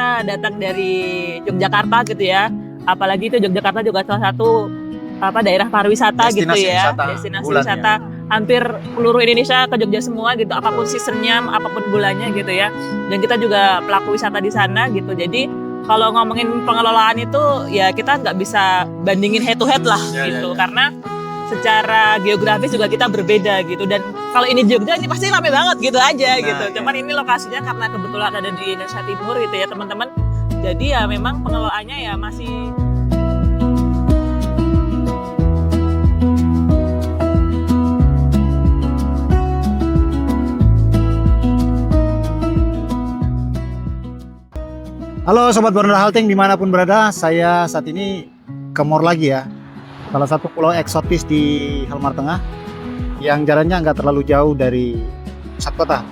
kita datang dari Yogyakarta gitu ya. Apalagi itu Yogyakarta juga salah satu daerah pariwisata gitu ya. Destinasi wisata. Hampir seluruh Indonesia ke Jogja semua gitu. Apapun seasonnya, apapun bulannya gitu ya. Dan kita juga pelaku wisata di sana gitu. Jadi kalau ngomongin pengelolaan itu ya kita nggak bisa bandingin head to head lah gitu. Karena secara geografis juga kita berbeda gitu, dan kalau ini Jogja ini pasti rame banget gitu aja gitu. Cuman ini lokasinya karena kebetulan ada di Indonesia Timur gitu ya teman-teman. Jadi ya memang pengelolaannya ya masih Halo Sobat Beranda Halting dimanapun berada, saya saat ini ke Mor lagi ya. Salah satu pulau eksotis di Halmar Tengah yang jaraknya nggak terlalu jauh dari pusat kota.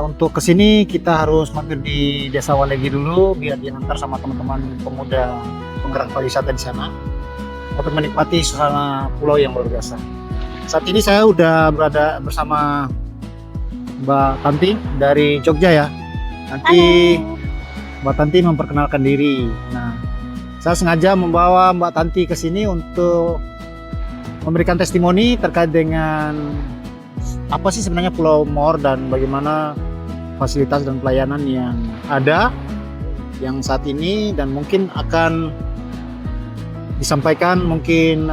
Untuk kesini kita harus mampir di Desa Walegi dulu biar diantar sama teman-teman pemuda penggerak pariwisata di sana untuk menikmati suasana pulau yang luar biasa. Saat ini saya udah berada bersama Mbak Tanti dari Jogja ya. Nanti Mbak Tanti memperkenalkan diri. Nah, saya sengaja membawa Mbak Tanti ke sini untuk memberikan testimoni terkait dengan apa sih sebenarnya Pulau Mor dan bagaimana fasilitas dan pelayanan yang ada yang saat ini, dan mungkin akan disampaikan mungkin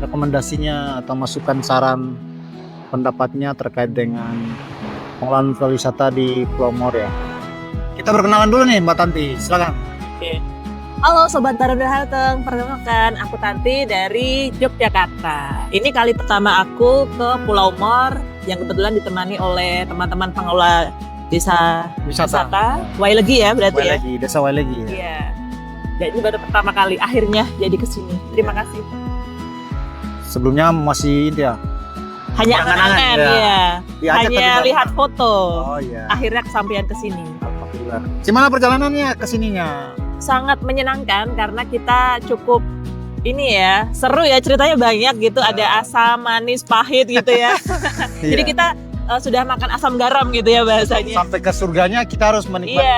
rekomendasinya atau masukan saran pendapatnya terkait dengan pengelolaan pariwisata di Pulau Mor ya. Kita berkenalan dulu nih Mbak Tanti, silakan. Oke. Halo Sobat Beranda Halting, perkenalkan aku Tanti dari Yogyakarta. Ini kali pertama aku ke Pulau Mor yang kebetulan ditemani oleh teman-teman pengelola desa wisata Walegi ya berarti Walegi, ya? Desa Walegi ya? Iya. Ya, ini baru pertama kali akhirnya jadi kesini. Terima kasih. Sebelumnya masih ya? Hanya angan-angan ya. Hanya lihat foto. Oh iya. Akhirnya kesampaian kesini. Alhamdulillah. Gimana perjalanannya kesininya? Sangat menyenangkan karena kita cukup ini ya, seru ya, ceritanya banyak gitu, ada asam, manis, pahit gitu ya. Jadi kita sudah makan asam garam gitu ya bahasanya. Sampai ke surganya kita harus menikmati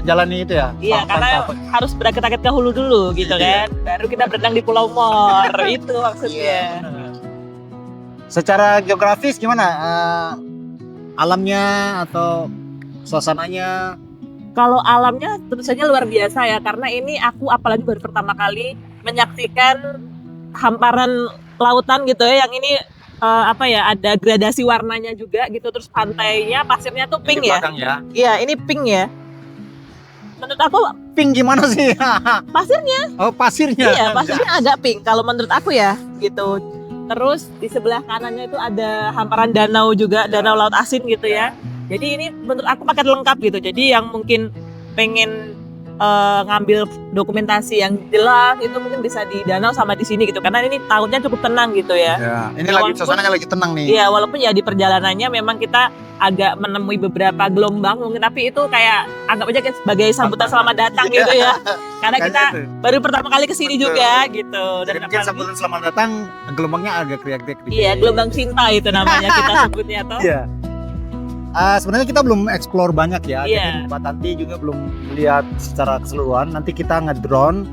menjalani itu ya. Iya, karena harus berakit-akit ke hulu dulu gitu kan. Baru kita berenang di Pulau Mor. Itu maksudnya. Secara geografis gimana? Alamnya atau suasananya? Kalau alamnya tentu saja luar biasa ya, karena ini aku apalagi baru pertama kali menyaksikan hamparan lautan gitu ya, yang ini ada gradasi warnanya juga gitu, terus pantainya pasirnya tuh pink ya. Iya, ini pink ya. Menurut aku pink gimana sih? Pasirnya. Oh, pasirnya. Iya, pasirnya agak pink kalau menurut aku ya gitu. Terus di sebelah kanannya itu ada hamparan danau juga, danau laut asin gitu ya. Jadi ini menurut aku paket lengkap gitu. Jadi yang mungkin pengen ngambil dokumentasi yang jelas itu mungkin bisa di danau sama di sini gitu. Karena ini tahunnya cukup tenang gitu ya. Ini lagi suasananya lagi tenang nih. Iya, walaupun ya di perjalanannya memang kita agak menemui beberapa gelombang mungkin, tapi itu kayak anggap aja sebagai sambutan selamat datang gitu ya. Karena kita baru pertama kali kesini juga gitu. Dan mungkin sambutan selamat datang gelombangnya agak kriak-kriak. Iya, gelombang cinta itu namanya kita sebutnya toh. Iya. Sebenarnya kita belum explore banyak ya. Iya. Jadi Mbak Tanti juga belum melihat secara keseluruhan. Nanti kita ngedrone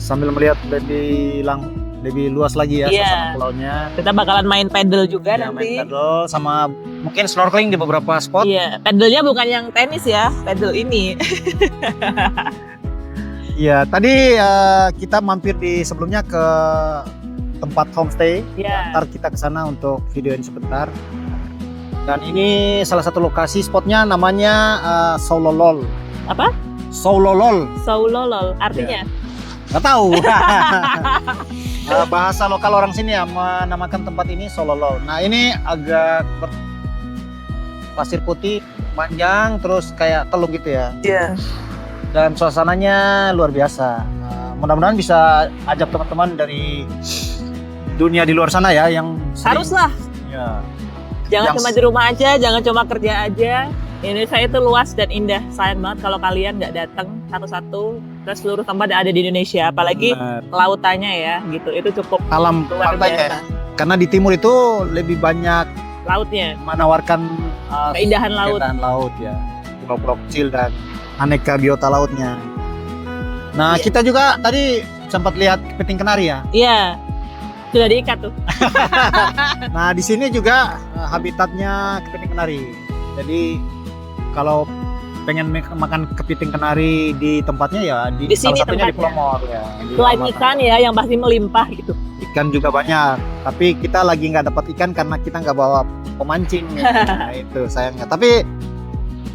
sambil melihat lebih luas lagi ya suasana pulaunya. Kita bakalan main paddle juga nanti. Main paddle sama mungkin snorkeling di beberapa spot. Iya, paddlenya bukan yang tenis ya, paddle ini. Iya, tadi kita mampir sebelumnya ke tempat homestay. Iya. Ntar kita ke sana untuk videoin sebentar. Dan ini salah satu lokasi spotnya namanya Saulolol. Apa? Saulolol. Saulolol, artinya? Nggak tahu. Bahasa lokal orang sini ya menamakan tempat ini Saulolol. Nah ini agak pasir putih panjang terus kayak teluk gitu ya. Iya. Dan suasananya luar biasa. Mudah-mudahan bisa ajak teman-teman dari dunia di luar sana ya yang haruslah. Ya. Jangan cuma di rumah aja, jangan cuma kerja aja. Indonesia itu luas dan indah. Sayang banget kalau kalian nggak datang satu-satu ke seluruh tempat yang ada di Indonesia, apalagi lautannya ya, gitu. Itu cukup alam luar biasa. Ya. Karena di timur itu lebih banyak lautnya, menawarkan keindahan laut. Keindahan laut ya, pulau-pulau kecil dan aneka biota lautnya. Nah, kita juga tadi sempat lihat kepiting kenari ya. Iya, sudah diikat tuh. Nah, di sini juga habitatnya kepiting kenari. Jadi kalau pengen makan kepiting kenari di tempatnya ya di sini salah satunya tempatnya. di Pulau Mor ya. Selain ikan ya yang pasti melimpah gitu. Ikan juga banyak, tapi kita lagi nggak dapat ikan karena kita nggak bawa pemancing. Nah, itu sayangnya. Tapi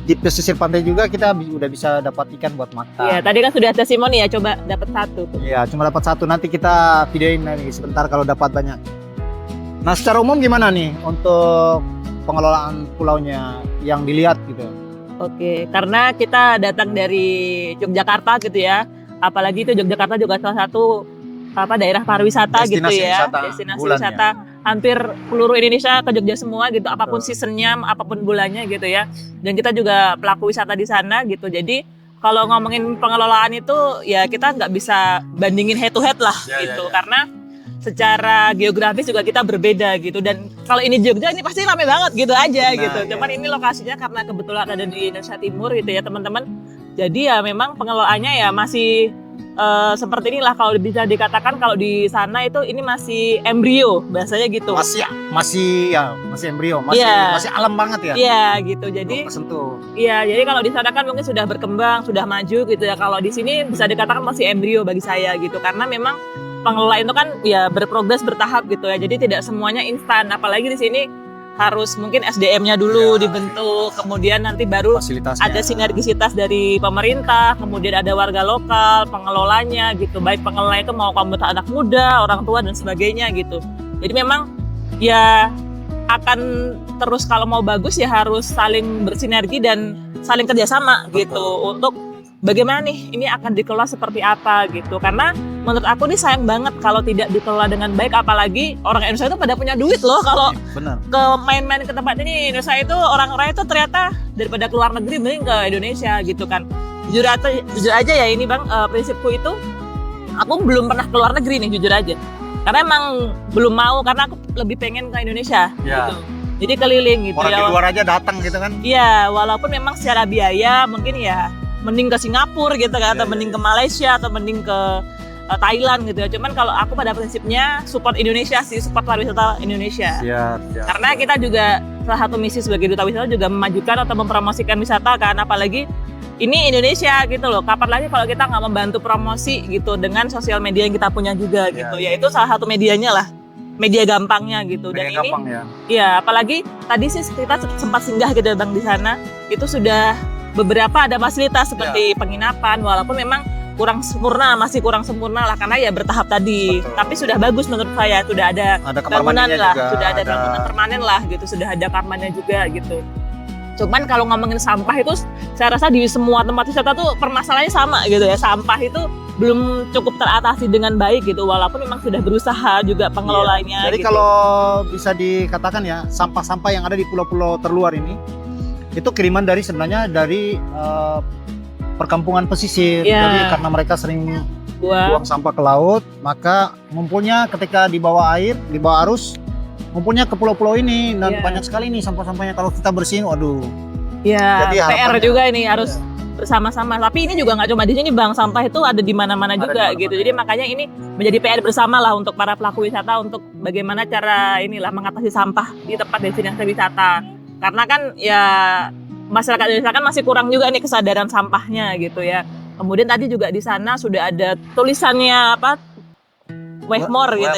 di pesisir pantai juga kita udah bisa dapat ikan buat makan. Iya, tadi kan sudah testimoni ya, coba dapat satu. Iya, cuma dapat satu. Nanti kita videoin lagi sebentar kalau dapat banyak. Nah, secara umum gimana nih untuk pengelolaan pulaunya yang dilihat gitu? Oke, karena kita datang dari Yogyakarta gitu ya. Apalagi itu Yogyakarta juga salah satu daerah pariwisata gitu ya. Destinasi wisata. Hampir seluruh Indonesia ke Jogja semua gitu, apapun seasonnya, apapun bulannya gitu ya. Dan kita juga pelaku wisata di sana gitu. Jadi kalau ngomongin pengelolaan itu ya kita nggak bisa bandingin head to head lah gitu. Karena secara geografis juga kita berbeda gitu. Dan kalau ini Jogja ini pasti rame banget gitu aja gitu. Cuman ini lokasinya karena kebetulan ada di Indonesia Timur gitu ya teman-teman. Jadi ya memang pengelolaannya ya masih seperti inilah kalau bisa dikatakan kalau di sana itu ini masih embrio bahasanya gitu. Masih embrio, masih alam banget ya. Iya gitu. Jadi iya, jadi kalau di sana kan mungkin sudah berkembang, sudah maju gitu ya. Kalau di sini bisa dikatakan masih embrio bagi saya gitu. Karena memang pengelolaan itu kan ya berprogres bertahap gitu ya. Jadi tidak semuanya instan, apalagi di sini harus mungkin SDM-nya dulu dibentuk, kemudian nanti baru ada sinergisitas dari pemerintah, kemudian ada warga lokal, pengelolanya gitu. Baik pengelola itu mau kamu anak muda, orang tua dan sebagainya gitu. Jadi memang ya akan terus kalau mau bagus ya harus saling bersinergi dan saling kerjasama gitu untuk bagaimana nih ini akan dikelola seperti apa gitu. Karena menurut aku nih sayang banget kalau tidak dikelola dengan baik, apalagi orang Indonesia itu pada punya duit loh kalau ke main-main ke tempat ini. Indonesia itu orang-orang itu ternyata daripada keluar negeri mending ke Indonesia gitu kan. Jujur aja ya ini Bang, prinsipku itu aku belum pernah keluar negeri nih jujur aja. Karena emang belum mau, karena aku lebih pengen ke Indonesia gitu. Jadi keliling gitu. Orang di luar aja datang gitu kan. Iya, walaupun memang secara biaya mungkin ya mending ke Singapura gitu kan, atau mending ke Malaysia, atau mending ke Thailand gitu ya. Cuman kalau aku pada prinsipnya support Indonesia sih, support pariwisata Indonesia. Karena kita juga salah satu misi sebagai duta wisata juga memajukan atau mempromosikan wisata kan, apalagi ini Indonesia gitu loh. Kapan lagi kalau kita nggak membantu promosi gitu dengan sosial media yang kita punya juga gitu. Ya itu salah satu medianya lah, media gampangnya gitu. Dan ini ya apalagi tadi sih kita sempat singgah gitu Bang di sana, itu sudah beberapa ada fasilitas seperti penginapan, walaupun memang masih kurang sempurna lah karena ya bertahap tadi. Tapi sudah bagus menurut saya, sudah ada bangunan lah, sudah ada bangunan permanen lah gitu, sudah ada kamarnya juga gitu. Cuman kalau ngomongin sampah itu saya rasa di semua tempat wisata tuh permasalahannya sama gitu ya. Sampah itu belum cukup teratasi dengan baik gitu, walaupun memang sudah berusaha juga pengelolanya. Jadi gitu. kalau bisa dikatakan ya, sampah-sampah yang ada di pulau-pulau terluar ini itu kiriman sebenarnya dari perkampungan pesisir. Jadi karena mereka sering buang sampah ke laut, maka ngumpulnya ketika di bawah air, di bawah arus, ngumpulnya ke pulau-pulau ini dan banyak sekali nih sampah-sampahnya. Kalau kita bersihin, waduh. Jadi PR juga ini harus bersama-sama. Tapi ini juga nggak cuma di sini Bang, sampah itu ada di mana-mana juga gitu. Jadi makanya ini menjadi PR bersama lah untuk para pelaku wisata untuk bagaimana cara mengatasi sampah di tempat destinasi wisata. Karena kan ya masyarakat Indonesia kan masih kurang juga nih kesadaran sampahnya gitu ya. Kemudian tadi juga di sana sudah ada tulisannya Wave More gitu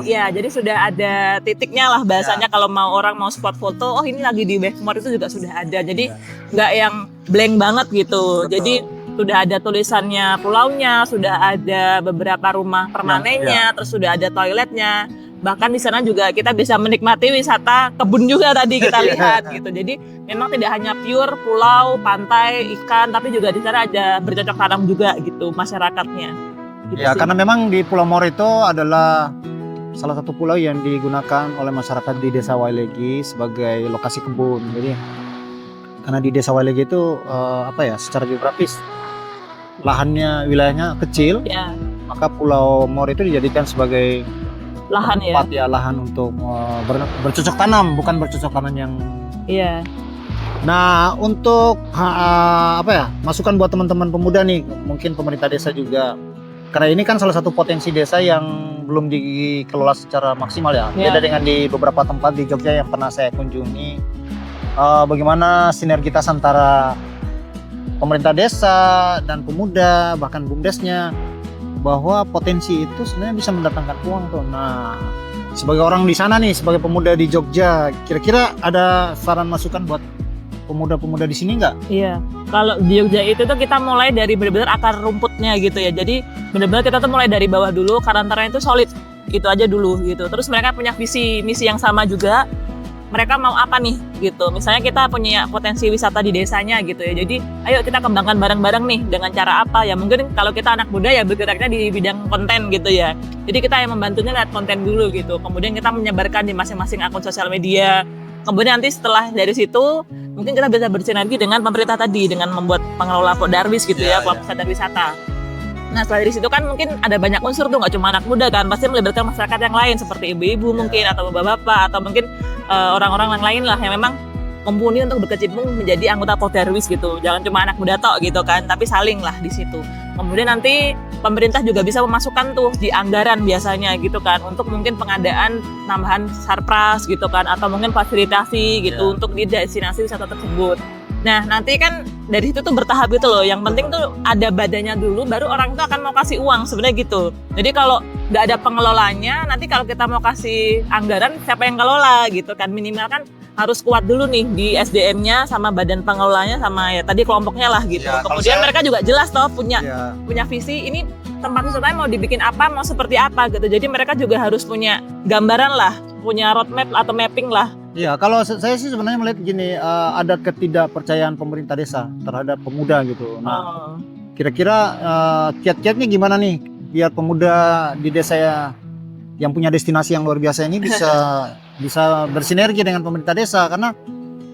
ya. Jadi sudah ada titiknya lah bahasanya kalau orang mau spot foto, oh ini lagi di Wave More itu juga sudah ada. Jadi nggak yang blank banget gitu. Jadi sudah ada tulisannya pulaunya, sudah ada beberapa rumah permanennya, terus sudah ada toiletnya. Bahkan di sana juga kita bisa menikmati wisata kebun juga tadi kita lihat gitu. Jadi memang tidak hanya pure pulau, pantai, ikan, tapi juga di sana ada bercocok tanam juga gitu masyarakatnya. Gitu ya, karena memang di Pulau Mor itu adalah salah satu pulau yang digunakan oleh masyarakat di Desa Wailegi sebagai lokasi kebun. Jadi karena di Desa Wailegi itu secara geografis lahannya, wilayahnya kecil, maka Pulau Mor itu dijadikan sebagai lahan untuk bercocok tanam, bukan bercocok tanam yang Nah, untuk masukan buat teman-teman pemuda nih, mungkin pemerintah desa juga. Karena ini kan salah satu potensi desa yang belum dikelola secara maksimal ya. Beda dengan di beberapa tempat di Jogja yang pernah saya kunjungi. Bagaimana sinergitas antara pemerintah desa dan pemuda, bahkan BUMDesnya, bahwa potensi itu sebenarnya bisa mendatangkan uang tuh. Nah, sebagai orang di sana nih, sebagai pemuda di Jogja, kira-kira ada saran masukan buat pemuda-pemuda di sini nggak? Iya, kalau di Jogja itu tuh kita mulai dari benar-benar akar rumputnya gitu ya. Jadi benar-benar kita tuh mulai dari bawah dulu, karantananya itu solid, itu aja dulu gitu. Terus mereka punya visi misi yang sama juga. Mereka mau apa nih gitu. Misalnya kita punya potensi wisata di desanya gitu ya. Jadi ayo kita kembangkan bareng-bareng nih dengan cara apa ya. Mungkin kalau kita anak muda ya bergeraknya di bidang konten gitu ya. Jadi kita yang membantunya lihat konten dulu gitu. Kemudian kita menyebarkan di masing-masing akun sosial media. Kemudian nanti setelah dari situ mungkin kita bisa bersinergi dengan pemerintah tadi dengan membuat pengelola Darwis gitu ya, kelompok sadar wisata. Nah setelah dari situ kan mungkin ada banyak unsur tuh, nggak cuma anak muda kan, pasti melibatkan masyarakat yang lain seperti ibu-ibu mungkin atau bapak-bapak atau mungkin orang-orang yang lain lah yang memang mumpuni untuk berkecimpung menjadi anggota Darwis gitu. Jangan cuma anak muda tok gitu kan, tapi saling lah di situ. Kemudian nanti pemerintah juga bisa memasukkan tuh di anggaran biasanya gitu kan untuk mungkin pengadaan tambahan sarpras gitu kan atau mungkin fasilitasi gitu untuk di destinasi wisata tersebut. Nah nanti kan dari situ tuh bertahap gitu loh. Yang penting tuh ada badannya dulu, baru orang itu akan mau kasih uang sebenarnya gitu. Jadi kalau nggak ada pengelolanya, nanti kalau kita mau kasih anggaran siapa yang kelola gitu kan. Minimal kan harus kuat dulu nih di SDM-nya sama badan pengelolanya sama ya tadi kelompoknya lah gitu. Ya, kemudian mereka juga jelas toh punya visi ini tempat wisatanya mau dibikin apa, mau seperti apa gitu. Jadi mereka juga harus punya gambaran lah, punya roadmap atau mapping lah. Iya, kalau saya sih sebenarnya melihat gini, ada ketidakpercayaan pemerintah desa terhadap pemuda gitu. Nah, kira-kira kiat-kiatnya gimana nih biar pemuda di desa yang punya destinasi yang luar biasa ini bisa bersinergi dengan pemerintah desa? Karena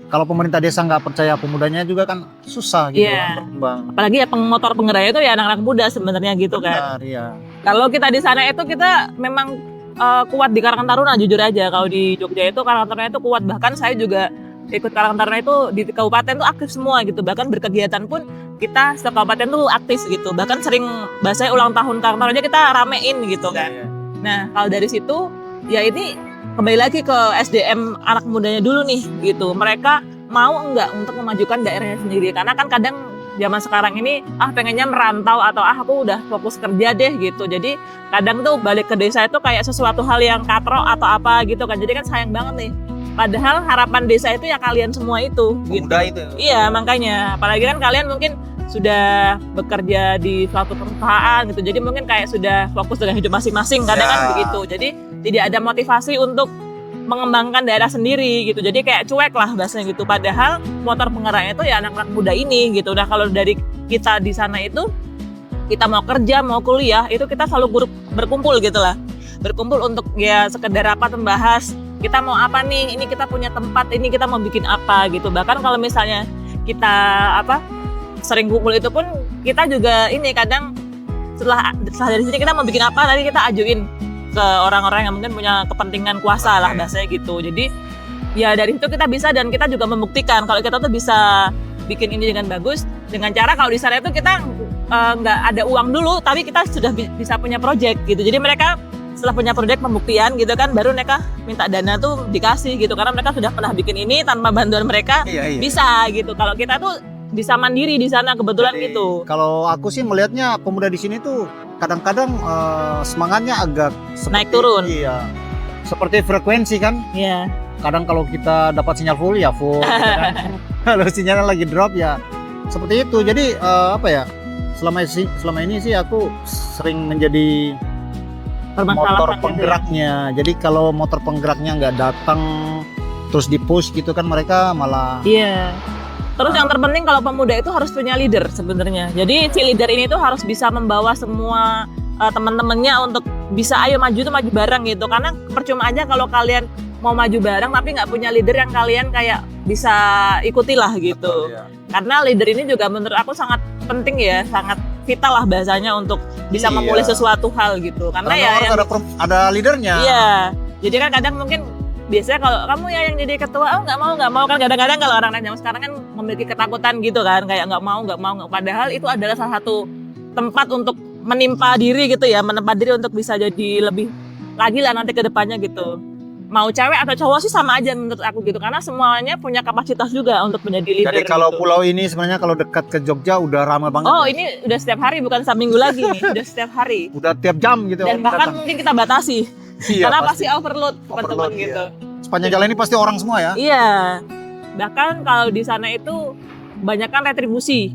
kalau pemerintah desa nggak percaya pemudanya juga kan susah gitu berkembang. Apalagi ya motor penggeraknya itu ya anak-anak muda sebenarnya gitu kan. Iya. Kalau kita di sana itu kita memang kuat di Karang Taruna, jujur aja. Kalau di Jogja itu Karang Taruna itu kuat, bahkan saya juga ikut Karang Taruna itu di kabupaten tuh aktif semua gitu. Bahkan berkegiatan pun kita sekabupaten tuh aktif gitu. Bahkan sering bahasanya ulang tahun Karang Taruna aja kita ramein gitu kan. Nah kalau dari situ ya ini kembali lagi ke SDM anak mudanya dulu nih gitu. Mereka mau enggak untuk memajukan daerahnya sendiri, karena kan kadang zaman sekarang ini pengennya merantau atau aku udah fokus kerja deh gitu. Jadi kadang tuh balik ke desa itu kayak sesuatu hal yang katrok atau apa gitu kan. Jadi kan sayang banget nih. Padahal harapan desa itu ya kalian semua itu pemuda gitu. Itu. Iya makanya. Apalagi kan kalian mungkin sudah bekerja di suatu perusahaan gitu. Jadi mungkin kayak sudah fokus dengan hidup masing-masing. Kadang kan begitu. Jadi tidak ada motivasi untuk mengembangkan daerah sendiri gitu. Jadi kayak cuek lah bahasanya gitu. Padahal motor penggeraknya itu ya anak-anak muda ini gitu. Nah kalau dari kita di sana itu kita mau kerja, mau kuliah, itu kita selalu berkumpul gitu lah. Berkumpul untuk ya sekedar rapat membahas kita mau apa nih, ini kita punya tempat, ini kita mau bikin apa gitu. Bahkan kalau misalnya kita sering kumpul itu pun kita juga ini kadang setelah dari sini kita mau bikin apa, tadi kita ajuin ke orang-orang yang mungkin punya kepentingan kuasa lah bahasanya gitu. Jadi ya dari situ kita bisa, dan kita juga membuktikan kalau kita tuh bisa bikin ini dengan bagus, dengan cara kalau di sana itu kita nggak ada uang dulu tapi kita sudah bisa punya project gitu. Jadi mereka setelah punya project pembuktian gitu kan, baru mereka minta dana tuh dikasih gitu, karena mereka sudah pernah bikin ini tanpa bantuan mereka. Bisa gitu. Kalau kita tuh bisa mandiri di sana kebetulan. Jadi, gitu. Kalau aku sih melihatnya pemuda di sini tuh kadang-kadang semangatnya agak naik turun. Iya. Seperti frekuensi kan? Iya. Kadang kalau kita dapat sinyal full ya full. Gitu kan? Kalau sinyalnya lagi drop ya seperti itu. Jadi selama ini sih aku sering menjadi motor penggeraknya. Jadi kalau motor penggeraknya nggak datang terus di push gitu kan, mereka malah. Iya. Terus yang terpenting kalau pemuda itu harus punya leader sebenarnya. Jadi si leader ini tuh harus bisa membawa semua teman-temannya untuk bisa ayo maju tuh maju bareng gitu. Karena percuma aja kalau kalian mau maju bareng tapi nggak punya leader yang kalian kayak bisa ikuti lah gitu. Betul, ya. Karena leader ini juga menurut aku sangat penting ya, sangat vital lah bahasanya untuk bisa memulai sesuatu hal gitu. Karena ya harus ada leadernya. Iya. Jadi kan kadang mungkin biasanya kalau kamu ya yang jadi ketua, oh nggak mau kan kadang-kadang kalau orang zaman sekarang kan memiliki ketakutan gitu kan, kayak nggak mau, padahal itu adalah salah satu tempat untuk menimpa diri gitu ya, menempa diri untuk bisa jadi lebih lagi lah nanti ke depannya gitu. Mau cewek atau cowok sih sama aja menurut aku gitu, karena semuanya punya kapasitas juga untuk menjadi leader. Jadi kalau gitu. pulau ini sebenarnya kalau dekat ke Jogja udah ramai banget. Oh, ini udah setiap hari, bukan seminggu lagi nih, udah setiap hari. Udah tiap jam gitu. Dan bahkan mungkin kita batasi. Iya, karena pasti overload teman-teman iya. gitu. Sepanjang jalan ini pasti orang semua ya? Iya. Bahkan kalau di sana itu banyak kan retribusi.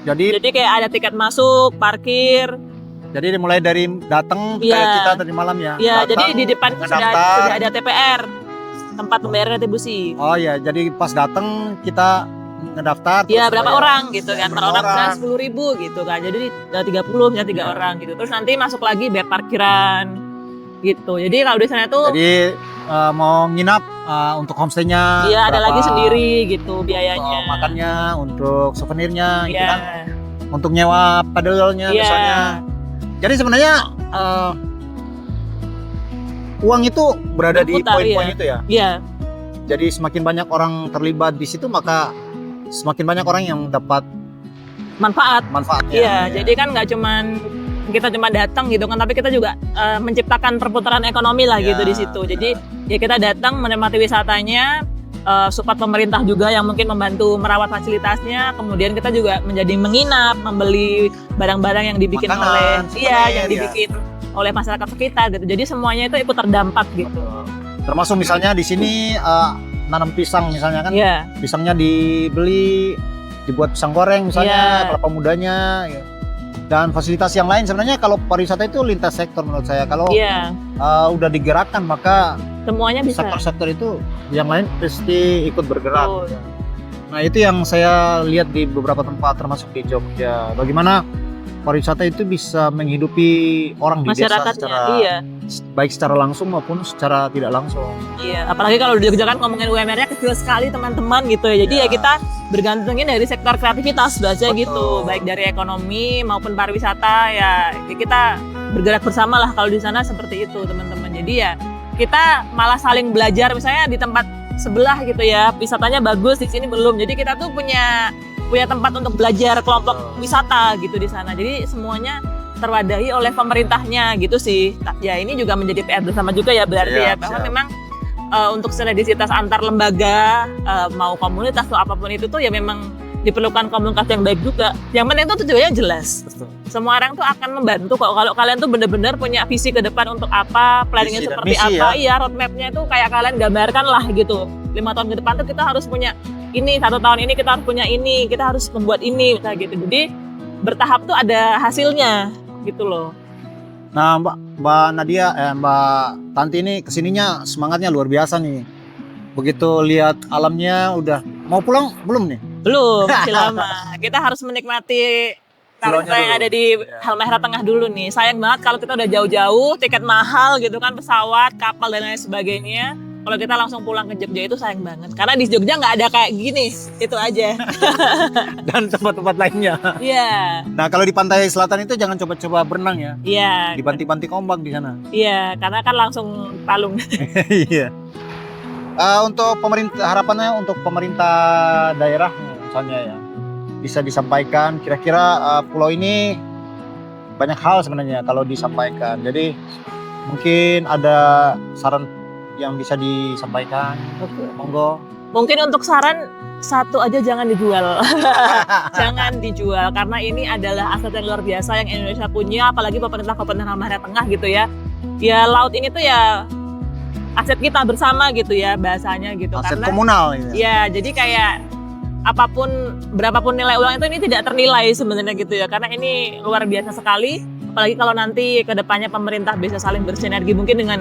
Jadi kayak ada tiket masuk, parkir. Jadi mulai dari datang Iya. kayak kita tadi malam ya. Iya, datang, jadi di depan itu sudah ada TPR, tempat pembayaran retribusi. Oh iya, jadi pas datang kita ngedaftar. Iya, berapa bayar. orang gitu kan. Per Berapa orang orang? 10.000 gitu kan. Jadi 30 ya 3 orang gitu. Terus nanti masuk lagi bayar parkiran gitu. Jadi kalau di sana tuh Jadi mau nginap untuk homestay-nya. iya ada berapa, lagi sendiri gitu biayanya. Untuk makannya, untuk souvenirnya, gitu Iya. kan. Untuk nyewa padelnya Iya. misalnya. Jadi sebenarnya uang itu berada di Berputar, poin-poin iya. itu ya. Iya, Jadi semakin banyak orang terlibat di situ maka semakin banyak orang yang dapat manfaat. manfaatnya. Iya, jadi kan nggak cuman kita cuma datang gitu kan, tapi kita juga menciptakan perputaran ekonomi lah Iya, gitu di situ. Jadi ya kita datang menikmati wisatanya, support pemerintah juga yang mungkin membantu merawat fasilitasnya. Kemudian kita juga menjadi menginap, membeli barang-barang yang dibikin Makanan, oleh souvenir, yang dibikin oleh masyarakat sekitar gitu. Jadi semuanya itu ikut terdampak gitu. Termasuk misalnya di sini nanam pisang misalnya kan. Iya, Pisangnya dibeli, dibuat pisang goreng misalnya, Iya. kelapa mudanya ya. Dan fasilitas yang lain sebenarnya kalau pariwisata itu lintas sektor menurut saya. Kalau iya, udah digerakkan maka semuanya bisa. sektor-sektor itu yang lain pasti ikut bergerak. Betul. Nah itu yang saya lihat di beberapa tempat termasuk di Jogja. Bagaimana pariwisata itu bisa menghidupi orang di desa Masyarakatnya, secara iya. baik secara langsung maupun secara tidak langsung. Iya, apalagi kalau di Jogja kan ngomongin UMR-nya kecil sekali teman-teman gitu ya. Jadi Iya. ya kita bergantungin dari sektor kreativitas saja Betul. gitu, baik dari ekonomi maupun pariwisata ya kita bergerak bersama lah kalau di sana seperti itu teman-teman. Jadi ya kita malah saling belajar misalnya di tempat sebelah gitu ya, wisatanya bagus di sini belum. Jadi kita tuh punya tempat untuk belajar kelompok wisata gitu di sana. Jadi semuanya terwadahi oleh pemerintahnya gitu sih. Ya ini juga menjadi PR bersama juga ya berarti Iya, ya bahwa siap. memang untuk sinergisitas antar lembaga mau komunitas atau apapun itu tuh ya memang diperlukan komunikasi yang baik juga. Yang penting tuh tujuannya jelas. Semua orang tuh akan membantu kok kalau kalian tuh benar-benar punya visi ke depan untuk apa, planningnya Visi dan seperti misi apa, ya. iya roadmapnya tuh kayak kalian gambarkan lah gitu. 5 tahun ke depan tuh kita harus punya ini, 1 tahun ini kita harus punya ini, kita harus membuat ini, misalnya gitu. Jadi bertahap tuh ada hasilnya gitu loh. Nah Mbak Nadia, Mbak Tanti ini kesininya semangatnya luar biasa nih. Begitu lihat alamnya udah mau pulang belum nih? Belum, masih lama. Kita harus menikmati Pulaunya tarif yang dulu. ada di Halmahera Tengah dulu nih. Sayang banget kalau kita udah jauh-jauh, tiket mahal gitu kan, pesawat, kapal dan lain sebagainya. Kalau kita langsung pulang ke Jogja itu sayang banget. Karena di Jogja nggak ada kayak gini, itu aja. Dan tempat-tempat lainnya. Iya, Nah kalau di pantai selatan itu jangan coba-coba berenang ya. iya, Dibanting-banting ombak di sana. iya. Karena kan langsung palung. Iya. Untuk pemerintah, harapannya untuk pemerintah daerah misalnya ya bisa disampaikan kira-kira pulau ini banyak hal sebenarnya kalau disampaikan. Jadi mungkin ada saran yang bisa disampaikan. Monggo. Mungkin untuk saran satu aja jangan dijual. Jangan dijual karena ini adalah aset yang luar biasa yang Indonesia punya, apalagi pemerintah Kabupaten Halmahera Tengah gitu ya. Ya laut ini tuh ya aset kita bersama gitu ya bahasanya gitu. Aset Karena komunal gitu. ya jadi kayak apapun berapapun nilai uang itu ini tidak ternilai sebenarnya gitu ya. Karena ini luar biasa sekali. Apalagi kalau nanti ke depannya pemerintah bisa saling bersinergi mungkin dengan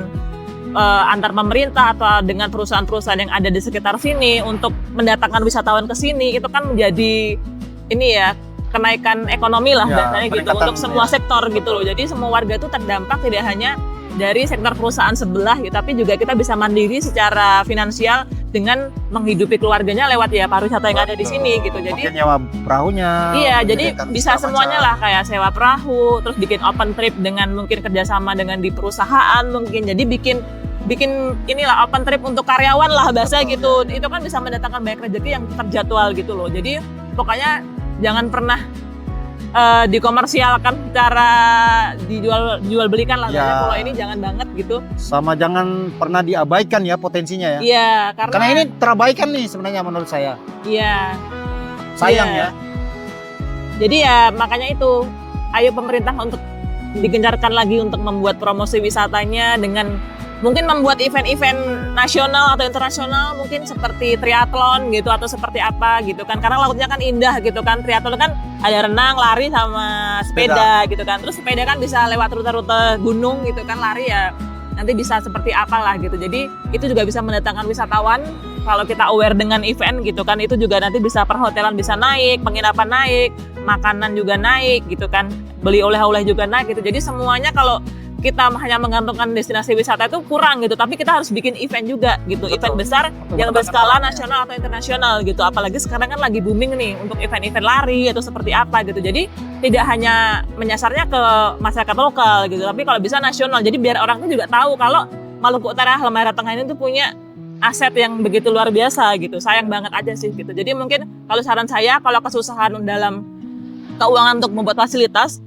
antar pemerintah atau dengan perusahaan-perusahaan yang ada di sekitar sini untuk mendatangkan wisatawan ke sini, itu kan menjadi ini ya kenaikan ekonomi lah Ya, biasanya gitu peningkatan, untuk semua ya. sektor gitu loh. Jadi semua warga itu terdampak, tidak hanya dari sektor perusahaan sebelah gitu, tapi juga kita bisa mandiri secara finansial dengan menghidupi keluarganya lewat ya pariwisata yang ada di sini gitu. Jadi mungkin nyewa perahunya. Iya, jadi bisa semuanya lah, kayak sewa perahu, terus bikin open trip dengan mungkin kerjasama dengan di perusahaan mungkin. Jadi bikin inilah open trip untuk karyawan lah bahasa gitu. Itu kan bisa mendatangkan banyak rezeki yang terjadwal gitu loh. Jadi pokoknya jangan pernah dikomersialkan secara jual belikan lah ya. Kalau ini jangan banget gitu. Sama jangan pernah diabaikan ya potensinya ya. Iya, karena ini terabaikan nih sebenarnya menurut saya. Iya. Sayang ya. Jadi ya makanya itu, ayo pemerintah untuk digencarkan lagi untuk membuat promosi wisatanya dengan mungkin membuat event-event nasional atau internasional mungkin seperti triathlon gitu atau seperti apa gitu kan, karena lautnya kan indah gitu kan. Triathlon kan ada renang, lari sama sepeda gitu kan. Terus sepeda kan bisa lewat rute-rute gunung gitu kan, lari ya nanti bisa seperti apalah gitu. Jadi itu juga bisa mendatangkan wisatawan kalau kita aware dengan event gitu kan. Itu juga nanti bisa perhotelan bisa naik, penginapan naik, makanan juga naik gitu kan, beli oleh-oleh juga naik gitu. Jadi semuanya kalau kita hanya menggantungkan destinasi wisata itu kurang gitu, tapi kita harus bikin event juga gitu. Betul. Event besar yang berskala nasional atau internasional gitu. Apalagi sekarang kan lagi booming nih untuk event-event lari atau seperti apa gitu. Jadi tidak hanya menyasarnya ke masyarakat lokal gitu, tapi kalau bisa nasional. Jadi biar orang itu juga tahu kalau Maluku Utara Halmahera Tengah ini tuh punya aset yang begitu luar biasa gitu. Sayang banget aja sih gitu. Jadi mungkin kalau saran saya, kalau kesusahan dalam keuangan untuk membuat fasilitas,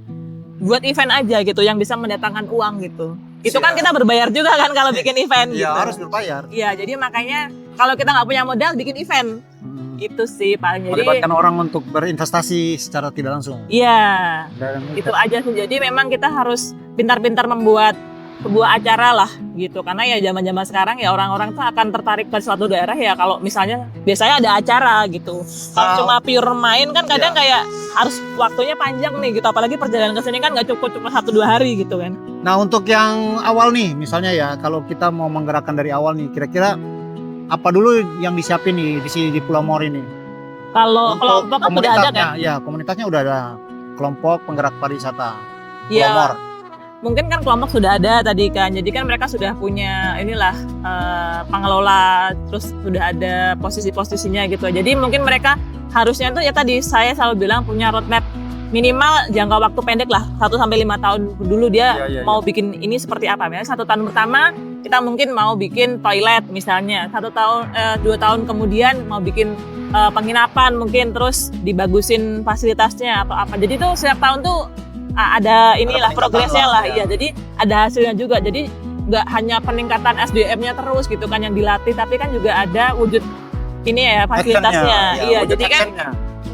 buat event aja gitu yang bisa mendatangkan uang gitu. Itu kan kita berbayar juga kan kalau bikin event gitu. Iya, harus berbayar. Iya, jadi makanya kalau kita nggak punya modal bikin event. Itu sih paling. Jadi melibatkan orang untuk berinvestasi secara tidak langsung. Iya. Itu aja sih. Jadi memang kita harus pintar-pintar membuat sebuah acara lah gitu, karena ya zaman-zaman sekarang ya orang-orang tuh akan tertarik ke suatu daerah ya kalau misalnya biasanya ada acara gitu. Kalau cuma pure main kan kadang kayak harus waktunya panjang nih gitu, apalagi perjalanan ke sini kan nggak cukup 1-2 hari gitu kan. Nah untuk yang awal nih misalnya ya, kalau kita mau menggerakkan dari awal nih, kira-kira apa dulu yang disiapin nih di sini di Pulau Mor ini? Kalau kelompok udah ada kan? Ya, komunitasnya udah ada, kelompok penggerak pariwisata Pulau ya. Mor. Mungkin kan kelompok sudah ada tadi kan, jadi kan mereka sudah punya inilah pengelola, terus sudah ada posisi-posisinya gitu. Jadi mungkin mereka harusnya tuh ya tadi saya selalu bilang punya roadmap minimal jangka waktu pendek lah, 1-5 tahun dulu dia mau bikin ini seperti apa. Misalnya 1 tahun pertama kita mungkin mau bikin toilet misalnya, 2 tahun kemudian mau bikin penginapan mungkin, terus dibagusin fasilitasnya atau apa. Jadi tuh setiap tahun tuh ada inilah progresnya lah, iya. Jadi ada hasilnya juga. Jadi nggak hanya peningkatan SDM-nya terus gitu kan yang dilatih, tapi kan juga ada wujud ini ya fasilitasnya. Iya, jadi kan.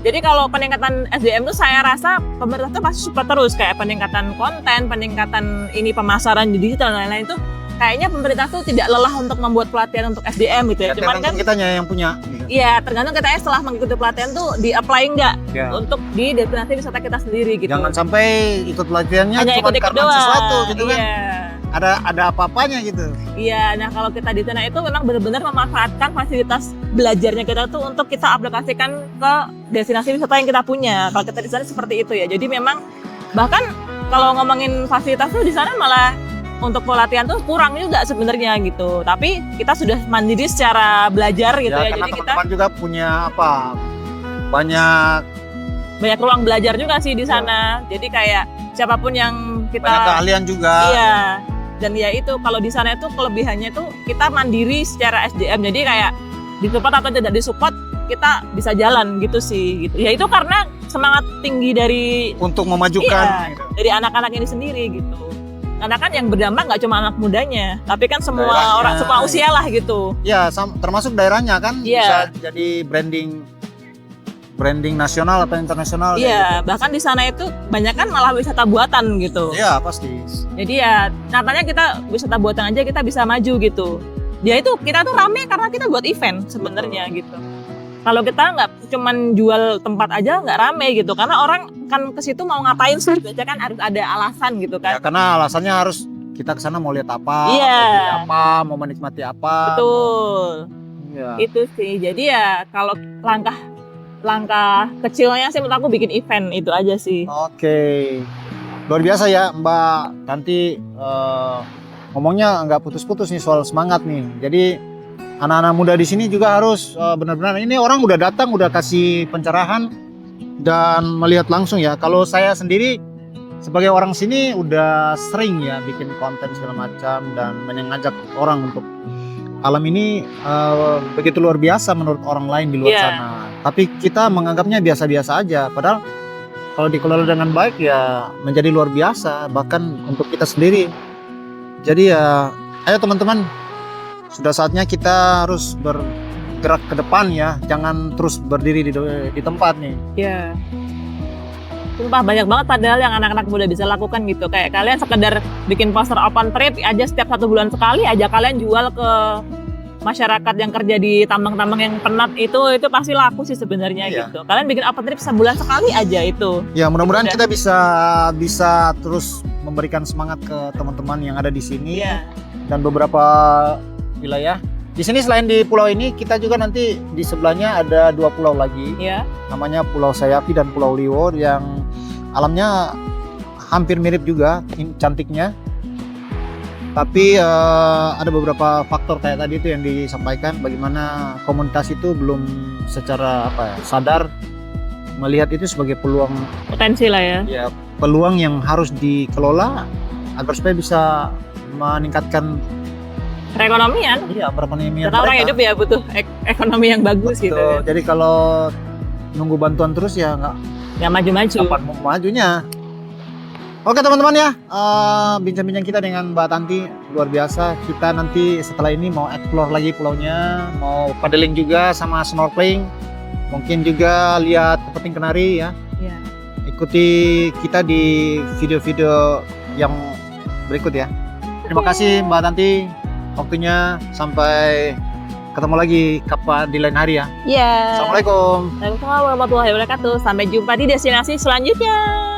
Jadi kalau peningkatan SDM tuh saya rasa pemerintah tuh pasti support terus, kayak peningkatan konten, peningkatan ini pemasaran di digital dan lain-lain tuh. Kayaknya pemerintah tuh tidak lelah untuk membuat pelatihan untuk SDM gitu ya. Cuman kan kitanya yang punya. Iya, tergantung kita setelah mengikuti pelatihan tuh di-apply nggak untuk di destinasi wisata kita sendiri gitu. Jangan sampai ikut pelatihannya hanya cuma ikut karena sesuatu gitu kan. Iya. Ada apa-apanya gitu. Iya, nah kalau kita di sana itu memang benar-benar memanfaatkan fasilitas belajarnya kita tuh untuk kita aplikasikan ke destinasi wisata yang kita punya. Kalau kita di sana seperti itu ya. Jadi memang bahkan kalau ngomongin fasilitas tuh di sana malah untuk pelatihan tuh kurang juga sebenarnya gitu. Tapi kita sudah mandiri secara belajar gitu ya. Karena jadi kita juga punya apa? Banyak ruang belajar juga sih di sana. Jadi kayak siapapun yang kita banyak keahlian juga. Iya. Dan ya itu kalau di sana itu kelebihannya itu kita mandiri secara SDM. Jadi kayak disupport atau tidak disupport kita bisa jalan gitu sih gitu. Ya itu karena semangat tinggi dari untuk memajukan dari anak-anak ini sendiri gitu. Karena kan yang berdampak nggak cuma anak mudanya, tapi kan semua daerahnya, orang semua usia lah gitu. Ya, termasuk daerahnya kan bisa jadi branding nasional atau internasional. Iya, gitu. Bahkan di sana itu banyak kan malah wisata buatan gitu. Iya, pasti. Jadi ya nyatanya kita wisata buatan aja kita bisa maju gitu. Ya itu kita tuh rame karena kita buat event sebenarnya gitu. Kalau kita nggak cuman jual tempat aja nggak rame gitu, karena orang kan ke situ mau ngapain sih? Biasanya kan harus ada alasan gitu kan. Ya, karena alasannya harus kita ke sana mau lihat apa, mau menikmati apa. Betul. Ya. Itu sih. Jadi ya kalau langkah kecilnya sih menurut aku bikin event itu aja sih. Oke. Luar biasa ya Mbak Tanti ngomongnya nggak putus-putus nih soal semangat nih. Jadi anak-anak muda di sini juga harus benar-benar, ini orang udah datang, udah kasih pencerahan dan melihat langsung ya. Kalau saya sendiri sebagai orang sini udah sering ya bikin konten segala macam dan mengajak orang untuk alam ini begitu luar biasa menurut orang lain di luar sana. Tapi kita menganggapnya biasa-biasa aja. Padahal kalau dikelola dengan baik ya menjadi luar biasa bahkan untuk kita sendiri. Jadi ya, ayo teman-teman, sudah saatnya kita harus bergerak ke depan ya, jangan terus berdiri di tempat nih. Iya. Sumpah banyak banget padahal yang anak-anak muda bisa lakukan gitu. Kayak kalian sekedar bikin poster open trip aja setiap 1 bulan sekali aja kalian jual ke masyarakat yang kerja di tambang-tambang yang penat itu pasti laku sih sebenarnya gitu. Kalian bikin open trip sebulan sekali aja itu. Ya mudah-mudahan kita bisa terus memberikan semangat ke teman-teman yang ada di sini dan beberapa wilayah. Di sini selain di pulau ini kita juga nanti di sebelahnya ada 2 pulau lagi. Namanya Pulau Sayapi dan Pulau Liwor yang alamnya hampir mirip juga cantiknya. Tapi ada beberapa faktor kayak tadi itu yang disampaikan bagaimana komunitas itu belum secara sadar melihat itu sebagai peluang potensi lah ya. Ya, peluang yang harus dikelola agar supaya bisa meningkatkan perekonomian. Iya, perekonomian. Karena orang hidup ya butuh ekonomi yang bagus. Betul. Gitu. Jadi kalau nunggu bantuan terus ya nggak maju-maju. Kapan mau majunya? Oke teman-teman ya, bincang-bincang kita dengan Mbak Tanti luar biasa. Kita nanti setelah ini mau explore lagi pulaunya, mau paddling juga sama snorkeling, mungkin juga lihat kepiting kenari ya. Ikuti kita di video-video yang berikut ya. Terima kasih Mbak Tanti waktunya, sampai ketemu lagi kapan di lain hari ya. Assalamualaikum. Waalaikumsalam warahmatullahi wabarakatuh. Sampai jumpa di destinasi selanjutnya.